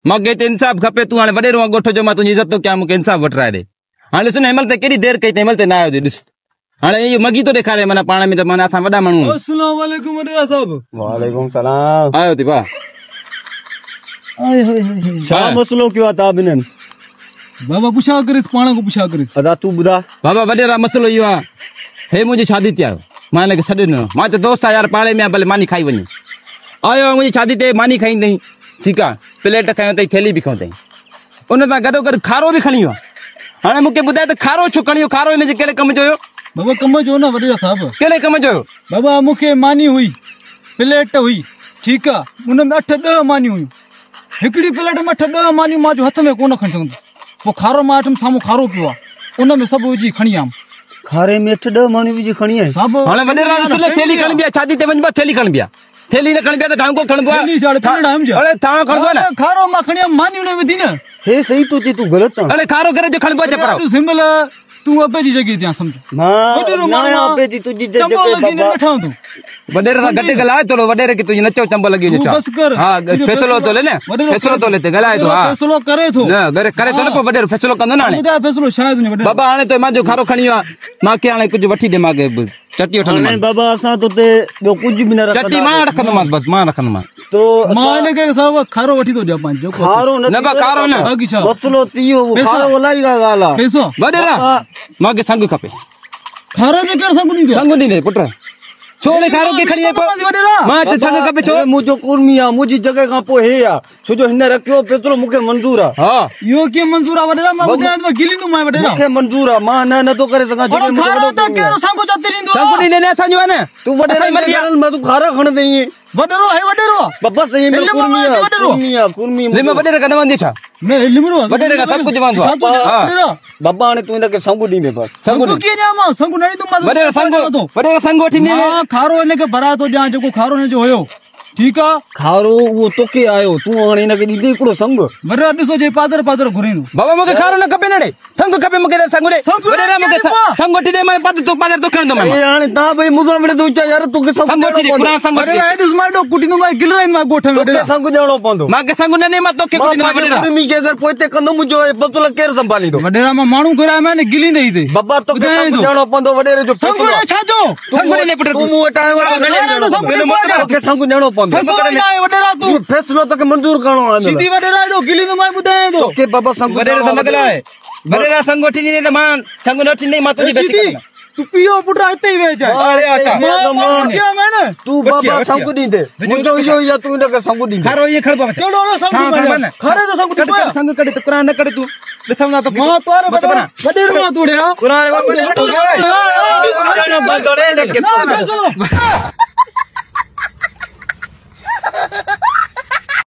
मूंखे हिते इंसाफ़ खपे। तूं हाणे वॾेरो ॻोठ जो मां तुंहिंजी इज़त थो कयां, मूंखे इंसाफ़ वठराए ॾे। हाणे ॾिस न हिनमहिल त केॾी देरि कई, तंहिं महिल ते न आयो ॾिस। हाणे इहो मगी थो ॾेखारे माना पाण में त माना असां वॾा माण्हू। अस्सलाम वालेकुम वॾेरा साहब। वालेकुम सलाम। आयो थी भाउ। छा मसलो कयो आहे तव्हां ॿिन्हिनि? बाबा पुछा करिस, पाण को पुछा करिस। अदा तूं ॿुधा। बाबा वॾेरा मसलो इहो आहे, हे मुंहिंजी शादी ते आयो, मां हिनखे छॾे ॾिनो। मां त दोस्त आहे यार, पाड़े में भले मानी खाई वञे। आयो मुंहिंजी शादी ते मानी खाई अथई, ठीकु आहे, प्लेट खयो अथई, थैली बि खयो अथई, उन सां गॾो गॾु खारो बि खणी वियो आहे। हाणे मूंखे ॿुधाए त खारो छो खणी वियो? खारो हिनजे कहिड़े कम जो हुयो? बाबा कम जो न वॾेरा साहब। कहिड़े कम जो हुयो? बाबा मूंखे मानी हुई, प्लेट हुई, ठीकु आहे, उन में 8-10 मानियूं हुयूं। हिकिड़ी प्लेट में 8-10 मानियूं मां जो हथ में कोन खणी सघंदुसि। पोइ खारो मां वटि साम्हूं खारो पियो आहे, उन में सभु विझी खणी आयमि। खारे में 8-10 मानियूं विझी खणी आई। हाणे वॾेरा थैली खणी बि आहे, शादी ते वञबो, थैली खणी बि आहे, थैली न खणी बि आहे त ढांको खणबो आहे। अरे थां खणबो आहे न, खारो मां खणी आयमि, मानियूं न विधी न। हे सही तो चई, तूं ग़लति आहे। अरे खारो करे जो खणबो आहे चपराओ। सिंबल तूं अबे जी जॻह ते सम्झ। मां अबे जी तुंहिंजी जॻह ते बाबा। वॾेरे सां घटि ॻाल्हाए थोरो, वॾेरे खे तुंहिंजी नचो चंबल लॻी वञे। हा फैसलो थो ले न, फैसलो थो ले, ॻाल्हाए थो। हा फैसलो करे थो न, करे थो न, पोइ वॾेरो फैसलो कंदो न। हाणे फैसलो शायदि बाबा हाणे तो मुंहिंजो खारो खणी वियो आहे, मूंखे हाणे कुझु वठी ॾे, मूंखे चटी वठंदो बाबा। असां तो ते ॿियो कुझु बि न रखंदा, चटी मां रखंदोमांसि, बसि मां रखंदोमांसि। तो मां हिनखे साहब खारो वठी थो ॾियां पंहिंजो। खारो न बा खारो न, मसलो थियो, खारो अलाही का ॻाल्हि आहे। पैसो वॾेरा मूंखे संग खपे। खारो जे केरु संग ॾींदो? संग ॾींदे पुट, छो ने खारो के खणी मां त संग खपे। छो मुंहिंजो कुर्मी आहे, मुंहिंजी जॻह खां पोइ हे आहे, छो जो हिन रखियो फैसलो मूंखे मंज़ूर आहे। हा इहो कीअं मंज़ूर आहे वॾेरा? मां ॿुधायां थो गिलींदुमि वॾेरा, मूंखे मंज़ूर आहे, मां न नथो करे सघां। खारो त केरु संग चती ॾींदो? संग ॾींदे न असांजो आहे न। तूं वॾेरा में तूं खारो खणंदे ईअं वॾेरो है वॾेरो बाबा। सही में कुर्मी आहे, कुर्मी आहे, कुर्मी। लिम वॾेरे का न वंदे छा? मैं लिमरो वॾेरे का सब कुझु वंदो आहे। बाबा हाणे तूं हिनखे संग ॾींदे बस। संग कीअं ॾियां मां? संग न ॾींदुमि मां। वॾेरा संग वठी ॾे। मां खारो हिनखे भराए थो ॾियां, जेको खारो हिनजो हुयो, ठीकु आहे। खारो उहो तोखे आयो, तूं हाणे हिनखे ॾींदे हिकिड़ो संग। वॾेरा ॾिसो जे पादर पादर घुरींदो। बाबा मूंखे खारो न खपे, न ॾे संग खपे मूंखे, संग ॾे। वॾेरा मूंखे संग वठी ॾे, मां पादर तो खणंदो मां। हाणे तव्हां भई मूंसां विड़े थो चा यार, तोखे संग वठी ॾे, पुराणो संग वठी ॾे। ॾिस मां एॾो कुटींदो मां, गिलराईंदो मां ॻोठ में। तोखे संग ॾियणो पवंदो। मूंखे संग न ॾे, मां तोखे कुटींदो मां। वॾेरा कुर्मी खे अगरि पोइ हिते कंदो, मुंहिंजो फसलो केरु संभालींदो? वॾेरा मां माण्हू घुराया मां न, गिलींदे ई बाबा तोखे संग ॾियणो पवंदो। वॾेरे जो संग छा जो संग ॾे पुट, तूं मूं वटि आयो आहे, तोखे संग ॾियणो पवंदो। वॾेरा तूं फैसलो तोखे मंज़ूर करणो आहे। सीधी वॾेरा एॾो गिलींदो मां ॿुधायां थो। तोखे बाबा संग वॾेरे सां न ॻाल्हाए। वॾेरा संग वठी ॾींदे त मां संग न वठी ॾींदे, मां तुंहिंजी बेइज़ती कंदुमि। तू पियो पुट हिते ई वेच। तूं बाबा संग ॾींदे, मुंहिंजो इहो ई आहे, तूं हिनखे संग ॾींदे। खारो ईअं खणबो आहे। केॾो न संग खारे जो संग संग कढ, कुरान न कढ, तूं ॾिसंदा तो मां तोरे वॾेरो ना तोड़िया कुरान